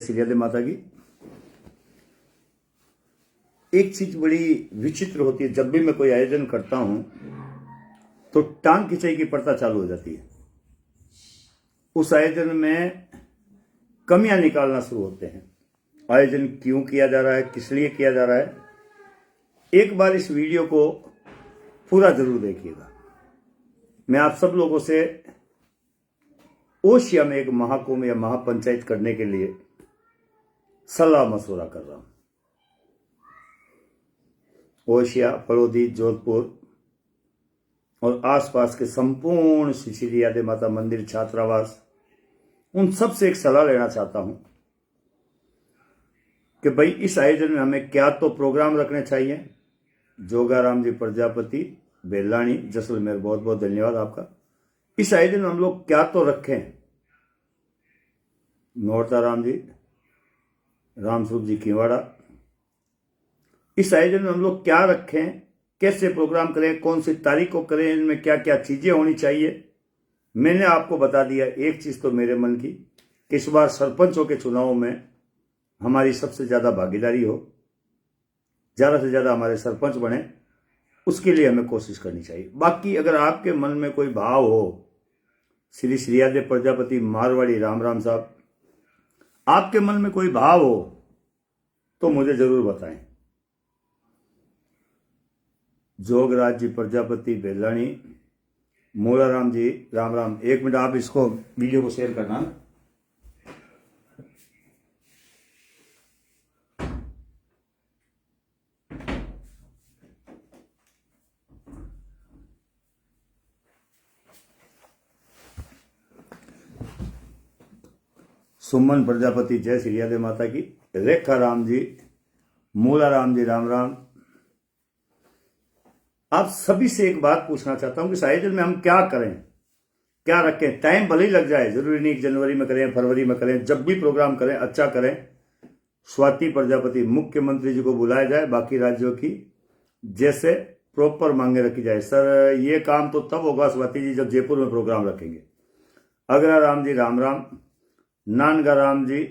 Syria माता की एक चीज बड़ी विचित्र होती है। जब भी मैं कोई आयोजन करता हूं तो टांग खिंचाई की प्रथा चालू हो जाती है। उस आयोजन में कमियां निकालना शुरू होते हैं। आयोजन क्यों किया जा रहा है, किस लिए किया जा रहा है, एक बार इस वीडियो को पूरा जरूर देखिएगा। मैं आप सब लोगों से ओशिया में एक महाकुंभ या महापंचायत करने के लिए सलाह मशवरा कर रहा हूं। ओशिया, फड़ौदी, जोधपुर और आसपास के संपूर्ण श्री यादे माता मंदिर, छात्रावास, उन सब से एक सलाह लेना चाहता हूं कि भाई इस आयोजन में हमें क्या तो प्रोग्राम रखने चाहिए। जोगाराम जी प्रजापति, बेलानी, जैसलमेर, बहुत बहुत धन्यवाद आपका। इस आयोजन में हम लोग क्या तो रखें। नौरताराम जी, रामस्वरूप जी किवाड़ा, इस आयोजन में हम लोग क्या रखें, कैसे प्रोग्राम करें, कौन सी तारीख को करें, इनमें क्या क्या चीजें होनी चाहिए। मैंने आपको बता दिया। एक चीज तो मेरे मन की कि इस बार सरपंचों के चुनाव में हमारी सबसे ज्यादा भागीदारी हो, ज्यादा से ज्यादा हमारे सरपंच बने, उसके लिए हमें कोशिश करनी चाहिए। बाकी अगर आपके मन में कोई भाव हो, श्री श्रीयादे प्रजापति मारवाड़ी राम साहब, आपके मन में कोई भाव हो तो मुझे जरूर बताएं। जोगराज जी प्रजापति, बेलानी, मोलाराम जी राम, एक मिनट आप इसको वीडियो को शेयर करना। सुमन प्रजापति, जय श्री यादे माता की। रेखा राम जी, मोलाराम जी राम। आप सभी से एक बात पूछना चाहता हूं कि इस आयोजन में हम क्या करें, क्या रखें। टाइम भले ही लग जाए, जरूरी नहीं जनवरी में करें, फरवरी में करें, जब भी प्रोग्राम करें अच्छा करें। स्वाति प्रजापति, मुख्यमंत्री जी को बुलाया जाए, बाकी राज्यों की जैसे प्रॉपर मांगे रखी जाए। सर ये काम तो तब होगा स्वाति जी जब जयपुर में प्रोग्राम रखेंगे। अग्रा राम जी राम, नानगा राम जी,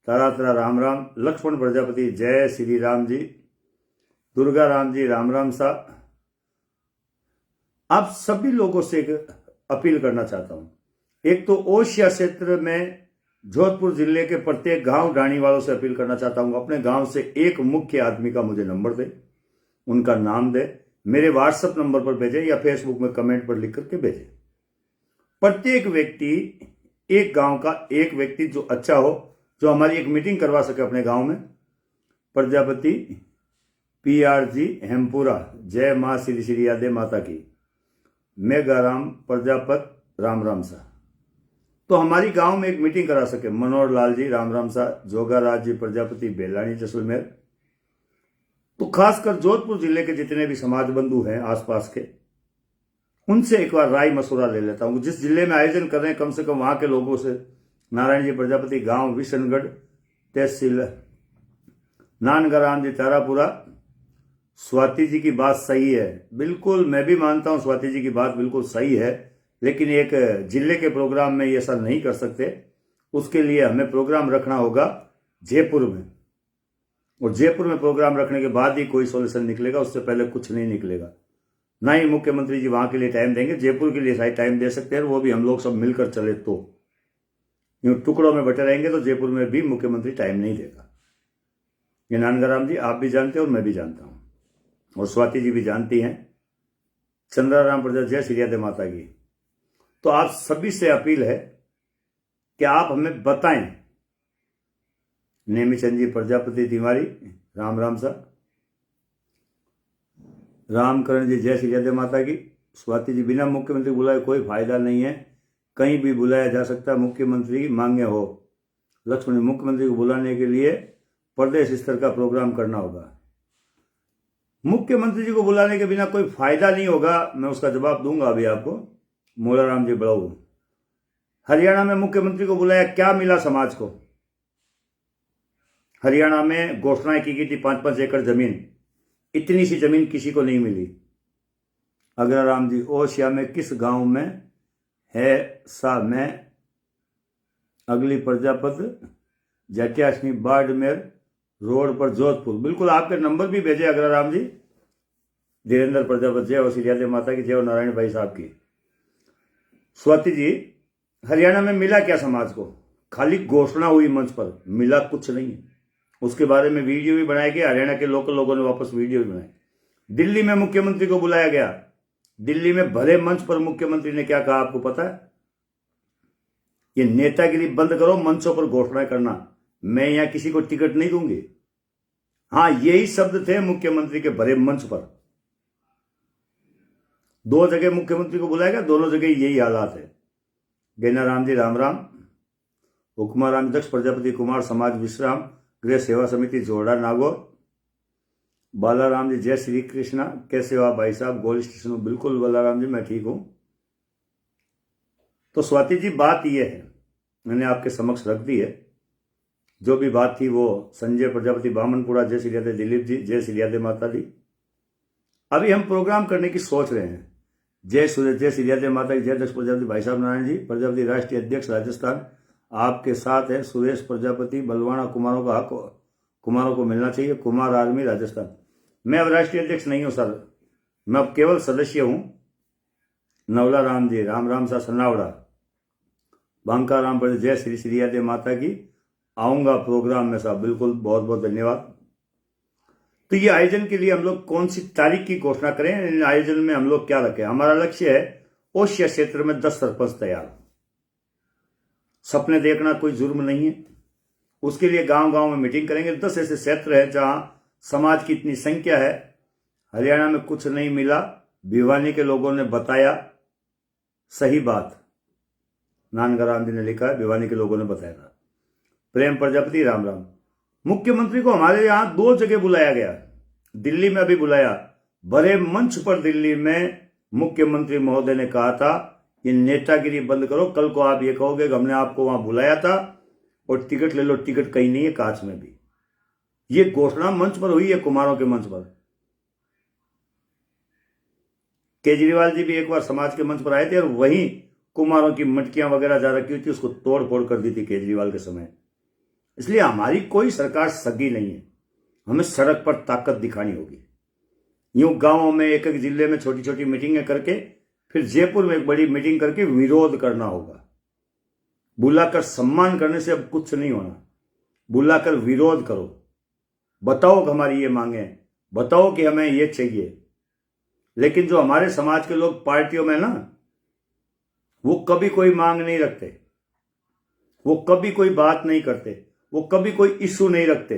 तारातरा राम, लक्ष्मण प्रजापति, जय श्री राम जी, दुर्गा राम जी राम सा। आप सभी लोगों से एक अपील करना चाहता हूं। एक तो ओशिया क्षेत्र में जोधपुर जिले के प्रत्येक गांव डाणी वालों से अपील करना चाहता हूं, अपने गांव से एक मुख्य आदमी का मुझे नंबर दे, उनका नाम दे, मेरे व्हाट्सएप नंबर पर भेजे या फेसबुक में कमेंट पर लिख करके भेजे। प्रत्येक व्यक्ति, एक गांव का एक व्यक्ति जो अच्छा हो, जो हमारी एक मीटिंग करवा सके अपने गांव में। प्रजापति PRG हेमपुरा, जय मां श्री श्री यादे माता की। मेघाराम प्रजापत राम सा, तो हमारी गांव में एक मीटिंग करा सके। मनोहर लाल जी राम सा, जोगाराज जी प्रजापति, बेलानी, जैसलमेर। तो खासकर जोधपुर जिले के जितने भी समाज बंधु हैं आसपास के, उनसे एक बार राय मशवरा ले लेता हूं। जिस जिले में आयोजन कर रहे हैं कम से कम वहां के लोगों से, नारायण जी प्रजापति गांव विशनगढ़, तहसील नानगराम जी तारापुरा। स्वाति जी की बात सही है, बिल्कुल मैं भी मानता हूं स्वाति जी की बात बिल्कुल सही है, लेकिन एक जिले के प्रोग्राम में ये ऐसा नहीं कर सकते। उसके लिए हमें प्रोग्राम रखना होगा जयपुर में, और जयपुर में प्रोग्राम रखने के बाद ही कोई सॉल्यूशन निकलेगा, उससे पहले कुछ नहीं निकलेगा। ना ही मुख्यमंत्री जी वहां के लिए टाइम देंगे, जयपुर के लिए शायद टाइम दे सकते हैं, वो भी हम लोग सब मिलकर चले तो। यूं टुकड़ों में बटे रहेंगे तो जयपुर में भी मुख्यमंत्री टाइम नहीं देगा। ये नानगराम जी आप भी जानते हैं और मैं भी जानता हूं, और स्वाति जी भी जानती हैं। चंद्राराम प्रजापति, जय श्री यादे माता की। तो आप सभी से अपील है कि आप हमें बताएं। नेमीचंद जी प्रजापति तिवारी, राम सा। रामकरण जी, जय श्री यादे माता की। स्वाति जी, बिना मुख्यमंत्री बुलाए कोई फायदा नहीं है, कहीं भी बुलाया जा सकता है, मुख्यमंत्री मांगे हो। लक्ष्मण, मुख्यमंत्री को बुलाने के लिए प्रदेश स्तर का प्रोग्राम करना होगा। मुख्यमंत्री जी को बुलाने के बिना कोई फायदा नहीं होगा, मैं उसका जवाब दूंगा अभी आपको। मोलाराम जी बड़ाऊ, हरियाणा में मुख्यमंत्री को बुलाया, क्या मिला समाज को? हरियाणा में घोषणाएं की गई थी 5-5 एकड़ जमीन, इतनी सी जमीन किसी को नहीं मिली। अग्राराम जी, ओशिया में किस गांव में है सा मैं? अगली प्रजापति जटियाशनी बाड़मेर रोड पर जोधपुर। बिल्कुल आपके नंबर भी भेजे अग्राराम जी। धीरेन्द्र प्रजापति जय हो, श्री माता की जय हो, नारायण भाई साहब की। स्वाति जी, हरियाणा में मिला क्या समाज को? खाली घोषणा हुई मंच पर, मिला कुछ नहीं है। उसके बारे में वीडियो भी बनाया गया, हरियाणा के लोकल लोगों ने वापस वीडियो भी बनाए। दिल्ली में मुख्यमंत्री को बुलाया गया, दिल्ली में भरे मंच पर मुख्यमंत्री ने क्या कहा आपको पता है? ये नेतागिरी बंद करो, मंचों पर घोषणा करना, मैं यहां किसी को टिकट नहीं दूंगी। हां, यही शब्द थे मुख्यमंत्री के भरे मंच पर। 2 जगह मुख्यमंत्री को बुलाया गया, दोनों जगह यही हालात है। गैनाराम जी राम राम, हुक्माराम दक्ष प्रजापति कुमार समाज विश्राम गृह सेवा समिति जोड़ा नागौर। बालाराम जी जय श्री कृष्णा, कैसे हो आप भाई साहब? गोल स्टेशन। बिल्कुल बालाराम जी, मैं ठीक हूं। तो स्वाति जी, बात यह है, मैंने आपके समक्ष रख दी है। जो भी बात थी वो संजय प्रजापति बामनपुरा, जय श्री राधे। दिलीप जी जय श्री राधे माता दी। अभी हम प्रोग्राम करने की सोच रहे हैं। जय सूर्य, जय श्री राधे माता की जय। दक्ष प्रजापति भाई साहब नारायण जी प्रजापति राष्ट्रीय अध्यक्ष राजस्थान आपके साथ है। सुरेश प्रजापति बलवाना, कुमारों का हक कुमारों को मिलना चाहिए। कुमार आर्मी राजस्थान। मैं अब राष्ट्रीय अध्यक्ष नहीं हूं सर, मैं अब केवल सदस्य हूं। नवला राम जी राम राम सा सन्नावड़ा। बांका राम पर जय श्री श्री राधे माता की। आऊंगा प्रोग्राम में साहब, बिल्कुल, बहुत बहुत धन्यवाद। तो ये आयोजन के लिए हम लोग कौन सी तारीख की घोषणा करें? इन आयोजन में हम लोग क्या रखें? हमारा लक्ष्य है ओशिया क्षेत्र में 10 सरपंच तैयार। सपने देखना कोई जुर्म नहीं है। उसके लिए गांव गांव में मीटिंग करेंगे। 10 ऐसे क्षेत्र है जहां समाज की इतनी संख्या है। हरियाणा में कुछ नहीं मिला, भिवानी के लोगों ने बताया सही बात। नानगराम जी ने लिखा है, भिवानी के लोगों ने बताया था। प्रेम प्रजापति राम राम। मुख्यमंत्री को हमारे यहां 2 जगह बुलाया गया, दिल्ली में भी बुलाया। बड़े मंच पर दिल्ली में मुख्यमंत्री महोदय ने कहा था ये नेतागिरी बंद करो। कल को आप ये कहोगे कि हमने आपको वहां बुलाया था और टिकट ले लो, टिकट कहीं नहीं है कांच में भी। ये घोषणा मंच पर हुई है, कुमारों के मंच पर। केजरीवाल जी भी एक बार समाज के मंच पर आए थे और वहीं कुमारों की मटकियां वगैरह जा रखी थी, उसको तोड़ फोड़ कर दी थी केजरीवाल के समय। इसलिए हमारी कोई सरकार सगी नहीं है, हमें सड़क पर ताकत दिखानी होगी। यूं गांवों में एक एक जिले में छोटी छोटी मीटिंगें करके फिर जयपुर में एक बड़ी मीटिंग करके विरोध करना होगा। बुलाकर सम्मान करने से अब कुछ नहीं होना, बुलाकर विरोध करो। बताओ कि हमारी ये मांगे, बताओ कि हमें ये चाहिए। लेकिन जो हमारे समाज के लोग पार्टियों में ना, वो कभी कोई मांग नहीं रखते, वो कभी कोई बात नहीं करते, वो कभी कोई इश्यू नहीं रखते।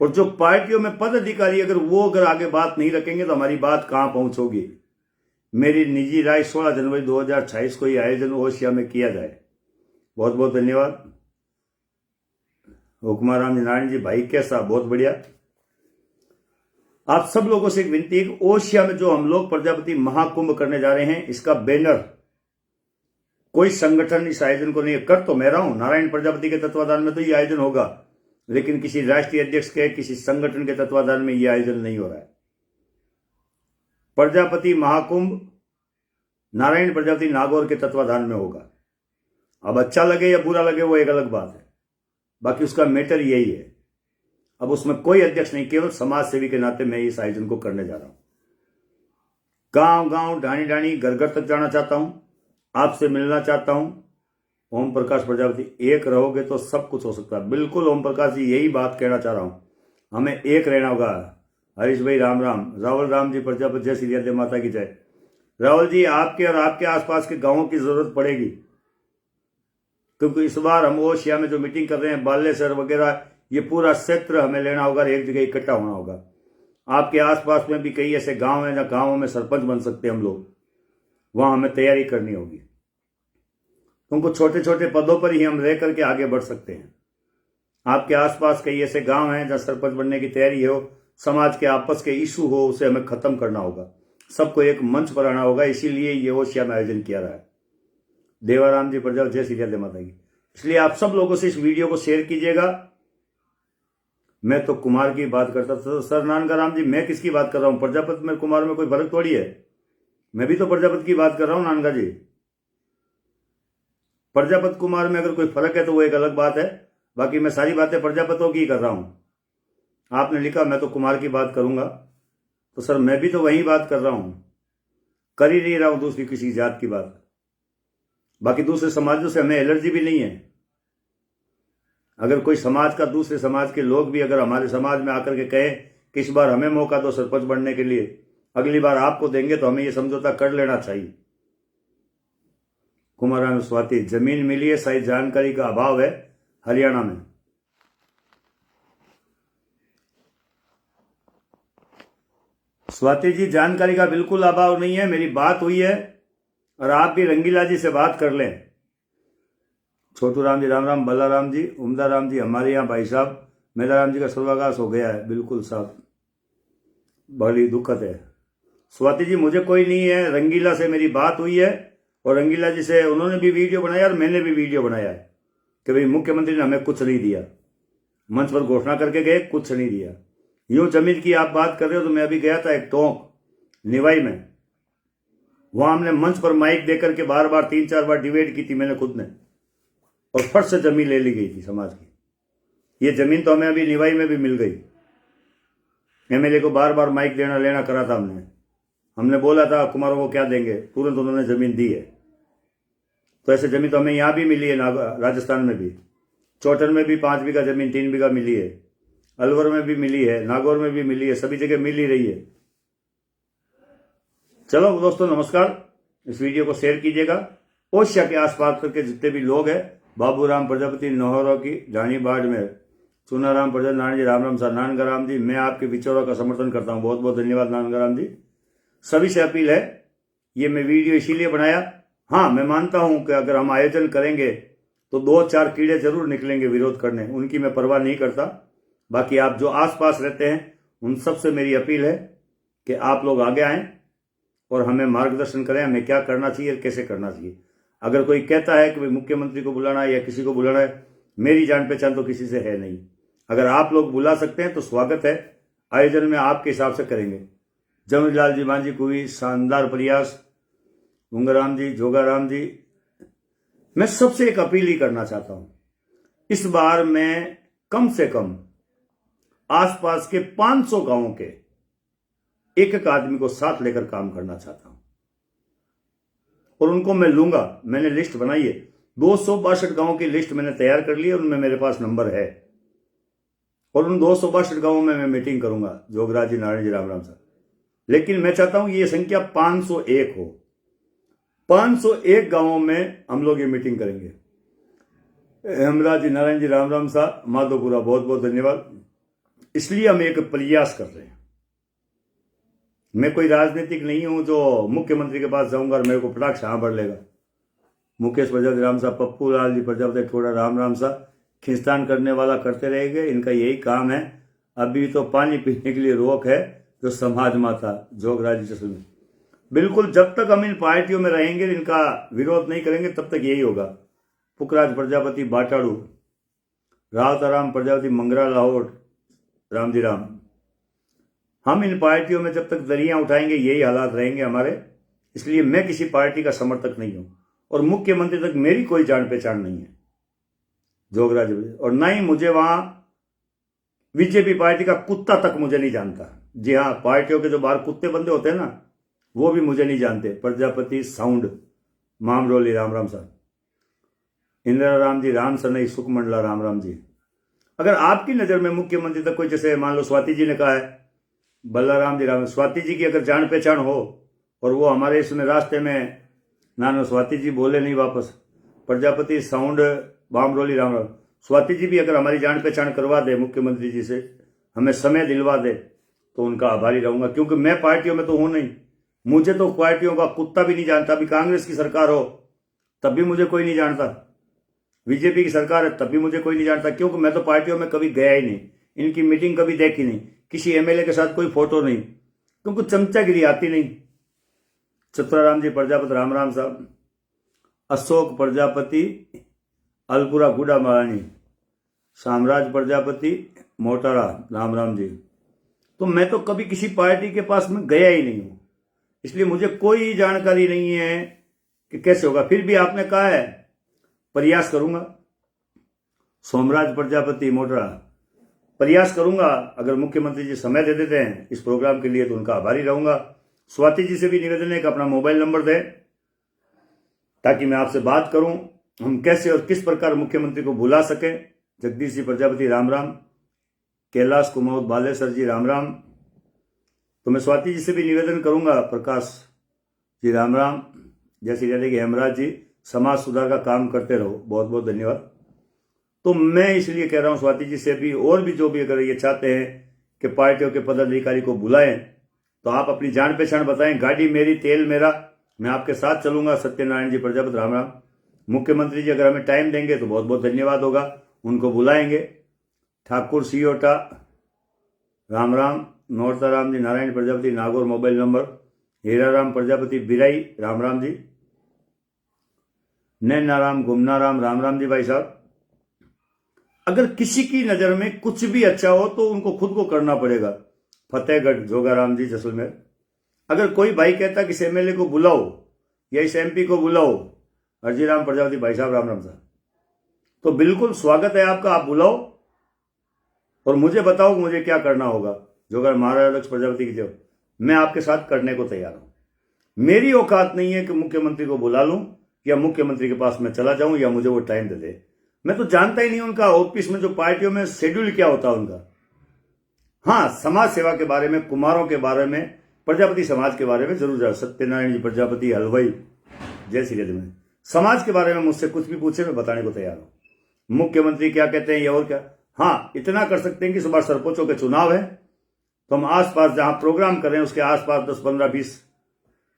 और जो पार्टियों में पद अधिकारी अगर आगे बात नहीं रखेंगे तो हमारी बात कहां पहुंचोगी। मेरी निजी राय 16 जनवरी 2026 को यह आयोजन ओशिया में किया जाए। बहुत बहुत धन्यवाद। हुक्माराम जी नारायण जी भाई कैसा? बहुत बढ़िया। आप सब लोगों से एक विनती है कि ओशिया में जो हम लोग प्रजापति महाकुंभ करने जा रहे हैं, इसका बैनर कोई संगठन इस आयोजन को नहीं कर तो मैं रहा हूं, नारायण प्रजापति के तत्वाधान में तो ये आयोजन होगा, लेकिन किसी राष्ट्रीय अध्यक्ष के किसी संगठन के तत्वाधान में यह आयोजन नहीं हो रहा है। प्रजापति महाकुंभ नारायण प्रजापति नागौर के तत्वाधान में होगा। अब अच्छा लगे या बुरा लगे वो एक अलग बात है, बाकी उसका मैटर यही है। अब उसमें कोई अध्यक्ष नहीं, केवल समाज सेवी के नाते मैं इस आयोजन को करने जा रहा हूं। गांव गांव ढाणी ढाणी घर घर तक जाना चाहता हूं, आपसे मिलना चाहता हूं। ओम प्रकाश प्रजापति, एक रहोगे तो सब कुछ हो सकता है। बिल्कुल ओम प्रकाश जी, यही बात कहना चाह रहा हूं, हमें एक रहना होगा। हरीश भाई राम राम। रावल राम जी प्रजापति जय श्री राधे माता की जय। रावल जी, आपके और आपके आसपास के गांवों की जरूरत पड़ेगी, क्योंकि इस बार हम ओशिया में जो मीटिंग कर रहे हैं, बालेसर वगैरह, ये पूरा क्षेत्र हमें लेना होगा, एक जगह इकट्ठा होना होगा। आपके आसपास में भी कई ऐसे गांव हैं जहां गांवों में सरपंच बन सकते हैं हम लोग, वहां हमें तैयारी करनी होगी। उनको छोटे छोटे पदों पर ही हम रह करके आगे बढ़ सकते हैं। आपके आसपास कई ऐसे गांव हैं जहां सरपंच बनने की तैयारी हो, समाज के आपस के इशू हो, उसे हमें खत्म करना होगा, सबको एक मंच पर आना होगा। इसीलिए ये ओशिया में आयोजन किया रहा है। देवाराम जी प्रजा जय श्री राधे माता की। इसलिए आप सब लोगों से इस वीडियो को शेयर कीजिएगा। मैं तो कुमार की बात करता था सर। नानकाराम जी, मैं किसकी बात कर रहा हूं? प्रजापति में कुमार में कोई फर्क थोड़ी है, मैं भी तो प्रजापति की बात कर रहा हूं नानका जी। प्रजापति कुमार में अगर कोई फर्क है तो वो एक अलग बात है। बाकी मैं सारी बातें प्रजापतियों की कर रहा हूं। आपने लिखा मैं तो कुमार की बात करूंगा, तो सर मैं भी तो वही बात कर रहा हूं, कर ही नहीं रहा हूं दूसरी किसी जात की बात। बाकी दूसरे समाजों से हमें एलर्जी भी नहीं है। अगर कोई समाज का, दूसरे समाज के लोग भी अगर हमारे समाज में आकर के कहे कि इस बार हमें मौका दो सरपंच बनने के लिए, अगली बार आपको देंगे, तो हमें यह समझौता कर लेना चाहिए। कुमाराम स्वाति, जमीन मिली है, शायद जानकारी का अभाव है हरियाणा में। स्वाति जी, जानकारी का बिल्कुल अभाव नहीं है, मेरी बात हुई है, और आप भी रंगीला जी से बात कर लें। छोटू राम जी राम राम, बल्लाराम जी, उमदा राम जी, हमारे यहाँ भाई साहब मेधा राम जी का स्वर्गवास हो गया है। बिल्कुल साहब, बड़ी दुखद है। स्वाति जी, मुझे कोई नहीं है, रंगीला से मेरी बात हुई है, और रंगीला जी से उन्होंने भी वीडियो बनाया और मैंने भी वीडियो बनाया है कि भाई मुख्यमंत्री ने हमें कुछ नहीं दिया, मंच पर घोषणा करके गए, कुछ नहीं दिया। यूं जमीन की आप बात कर रहे हो, तो मैं अभी गया था एक टोंक निवाई में, वहां हमने मंच पर माइक देकर के बार बार 3-4 बार डिबेट की थी मैंने खुद ने, और फट से जमीन ले ली गई थी समाज की। ये जमीन तो हमें अभी निवाई में भी मिल गई। एमएलए को बार बार माइक देना लेना करा था हमने बोला था कुमारों को क्या देंगे, तुरंत उन्होंने जमीन दी है। तो ऐसे जमीन तो हमें यहां भी मिली है, राजस्थान में भी, चौटन में भी 5 बीघा जमीन 3 बीघा मिली है, अलवर में भी मिली है, नागौर में भी मिली है, सभी जगह मिल ही रही है। चलो दोस्तों, नमस्कार। इस वीडियो को शेयर कीजिएगा। ओशिया के आसपास के जितने भी लोग हैं, बाबूराम प्रजापति नौहरों की ढाणी बाढ़ में, चुनाराम प्रजापति, नारायण जी राम राम सर, नानगराम जी, मैं आपके विचारों का समर्थन करता हूं। बहुत बहुत धन्यवाद नानगराम जी। सभी से अपील है, ये मैं वीडियो इसीलिए बनाया, हाँ मैं मानता हूं कि अगर हम आयोजन करेंगे तो 2-4 कीड़े जरूर निकलेंगे विरोध करने, उनकी मैं परवाह नहीं करता। बाकी आप जो आसपास रहते हैं उन सबसे मेरी अपील है कि आप लोग आगे आएं और हमें मार्गदर्शन करें, हमें क्या करना चाहिए और कैसे करना चाहिए। अगर कोई कहता है कि भाई मुख्यमंत्री को बुलाना है या किसी को बुलाना है, मेरी जान पहचान तो किसी से है नहीं। अगर आप लोग बुला सकते हैं तो स्वागत है, आयोजन में आपके हिसाब से करेंगे। जमलाल जी मांझी कोई शानदार प्रयास, उंगराम जी, जोगाराम जी, मैं सबसे एक अपील ही करना चाहता हूं। इस बार मैं कम से कम आसपास के 500 गांवों के एक एक आदमी को साथ लेकर काम करना चाहता हूं, और उनको मैं लूंगा। मैंने लिस्ट बनाई है, 262 गांवों की लिस्ट मैंने तैयार कर ली है, उनमें मेरे पास नंबर है, और उन 262 गांवों में मैं मीटिंग करूंगा, जोगराज जी, नारायण जी राम राम सर। लेकिन मैं चाहता हूं ये संख्या 501 हो। 501 गांवों में हम लोग ये मीटिंग करेंगे। हेमराज जी, नारायण जी राम राम साहब, माधोपुरा, बहुत बहुत धन्यवाद। इसलिए हम एक प्रयास कर रहे हैं। मैं कोई राजनीतिक नहीं हूं जो मुख्यमंत्री के पास जाऊंगा और मेरे को पटाख से भर लेगा। मुकेश प्रजापति राम साहब, पप्पू लाल जी प्रजापति, थोड़ा राम राम साहब, खिंचतान करने वाला करते रहेंगे, इनका यही काम है। अभी तो पानी पीने के लिए रोक है, जो समाज माता जोगराज जी से। बिल्कुल, जब तक हम इन पार्टियों में रहेंगे, इनका विरोध नहीं करेंगे, तब तक यही होगा। पुखराज प्रजापति बाटाड़ू, रावताराम प्रजापति मंगरा लाहौर, राम जी राम। हम इन पार्टियों में जब तक दरियां उठाएंगे यही हालात रहेंगे हमारे। इसलिए मैं किसी पार्टी का समर्थक नहीं हूं, और मुख्यमंत्री तक मेरी कोई जान पहचान नहीं है जोगराज, और ना ही मुझे वहां बीजेपी पार्टी का कुत्ता तक मुझे नहीं जानता। जी हाँ, पार्टियों के जो बाहर कुत्ते बंदे होते हैं ना, वो भी मुझे नहीं जानते। प्रजापति साउंड, मामरोली, राम राम सर, इंदिरा राम जी, राम सनई, सुख मंडला, राम राम जी। अगर आपकी नजर में मुख्यमंत्री तक कोई, जैसे मान लो स्वाति जी ने कहा है, बल्लाराम जी, राम, स्वाति जी की अगर जान पहचान हो, और वो हमारे इसमें रास्ते में ना स्वाति जी बोले नहीं वापस, प्रजापति साउंड, बामरोली, राम राम, स्वाति जी भी अगर हमारी जान पहचान करवा दे मुख्यमंत्री जी से, हमें समय दिलवा दे, तो उनका आभारी रहूंगा। क्योंकि मैं पार्टियों में तो हूं नहीं, मुझे तो पार्टियों का कुत्ता भी नहीं जानता। अभी कांग्रेस की सरकार हो तब भी मुझे कोई नहीं जानता, बीजेपी की सरकार है तब भी मुझे कोई नहीं जानता, क्योंकि मैं तो पार्टियों में कभी गया ही नहीं, इनकी मीटिंग कभी देखी नहीं, किसी एमएलए के साथ कोई फोटो नहीं, क्योंकि चमचागिरी आती नहीं। चित्राराम जी प्रजापति, राम राम साहब, अशोक प्रजापति, अलपुरा गुड़ा महारानी, साम्राज प्रजापति, मोटारा, राम राम जी। तो मैं तो कभी किसी पार्टी के पास में गया ही नहीं हूं, इसलिए मुझे कोई जानकारी नहीं है कि कैसे होगा। फिर भी आपने कहा है, प्रयास करूंगा। सोमराज प्रजापति मोटरा। प्रयास करूंगा, अगर मुख्यमंत्री जी समय दे देते हैं इस प्रोग्राम के लिए तो उनका आभारी रहूंगा। स्वाति जी से भी निवेदन है कि अपना मोबाइल नंबर दें ताकि मैं आपसे बात करूं, हम कैसे और किस प्रकार मुख्यमंत्री को बुला सकें। जगदीश जी प्रजापति राम राम, कैलाश कुमार बालेसर जी राम राम। तो मैं स्वाति जी से भी निवेदन करूंगा, प्रकाश जी राम राम, जैसे कहते कि हेमराज जी समाज सुधार का काम करते रहो, बहुत बहुत धन्यवाद। तो मैं इसलिए कह रहा हूं स्वाति जी से भी, और भी जो भी अगर ये चाहते हैं कि पार्टियों के पदाधिकारी को बुलाएं तो आप अपनी जान पहचान बताएं, गाड़ी मेरी तेल मेरा, मैं आपके साथ चलूंगा। सत्यनारायण जी प्रजापति राम राम। मुख्यमंत्री जी अगर हमें टाइम देंगे तो बहुत बहुत धन्यवाद होगा, उनको बुलाएंगे। ठाकुर सियोटा राम राम, नौरताराम जी नारायण प्रजापति नागौर मोबाइल नंबर, हीराराम प्रजापति बिराई राम राम जी, नैनाराम गुमनाराम राम राम जी। भाई साहब, अगर किसी की नजर में कुछ भी अच्छा हो तो उनको खुद को करना पड़ेगा। फतेहगढ़ जोगाराम जी जैसलमेर। अगर कोई भाई कहता कि इस एमएलए को बुलाओ या इस एमपी को बुलाओ, अर्जीराम प्रजापति भाई साहब राम राम साहब, तो बिल्कुल स्वागत है आपका, आप बुलाओ और मुझे बताओ मुझे क्या करना होगा। जोगर महाराज लक्ष्य प्रजापति की जब मैं आपके साथ करने को तैयार हूं। मेरी औकात नहीं है कि मुख्यमंत्री को बुला लूं या मुख्यमंत्री के पास मैं चला जाऊं या मुझे वो टाइम दे दे। मैं तो जानता ही नहीं उनका ऑफिस में जो पार्टियों में शेड्यूल क्या होता है उनका। हाँ, समाज सेवा के बारे में, कुमारों के बारे में, प्रजापति समाज के बारे में जरूर जाओ। सत्यनारायण जी प्रजापति हलवाई जय श्री राधे। में समाज के बारे में मुझसे कुछ भी पूछे मैं बताने को तैयार हूं। मुख्यमंत्री क्या कहते हैं या और क्या, हाँ इतना कर सकते हैं कि सुबह सरपंचों के चुनाव है तो हम आसपास जहां प्रोग्राम कर रहे हैं उसके आसपास 10, 15, 20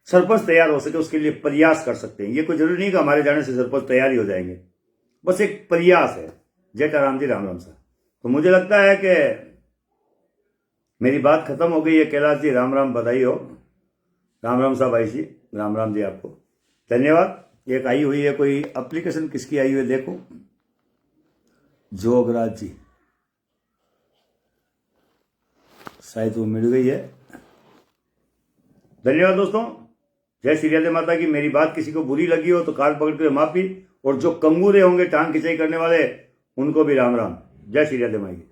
सरपंच तैयार हो सके उसके लिए प्रयास कर सकते हैं। ये कोई जरूरी नहीं कि हमारे जाने से सरपंच तैयार ही हो जाएंगे, बस एक प्रयास है। जेठाराम जी राम राम साहब। तो मुझे लगता है कि मेरी बात खत्म हो गई है। कैलाश जी राम राम, बधाई हो। राम राम साहब भाई जी, राम राम जी आपको धन्यवाद। एक आई हुई है कोई एप्लीकेशन, किसकी आई हुई है देखो, जोगराज जी, शायद वो मिल गई है। धन्यवाद दोस्तों, जय श्री राधे माता की। मेरी बात किसी को बुरी लगी हो तो कान पकड़ कर माफी, और जो कंगूरे होंगे टांग खिंचाई करने वाले उनको भी राम राम। जय श्री राधे माई।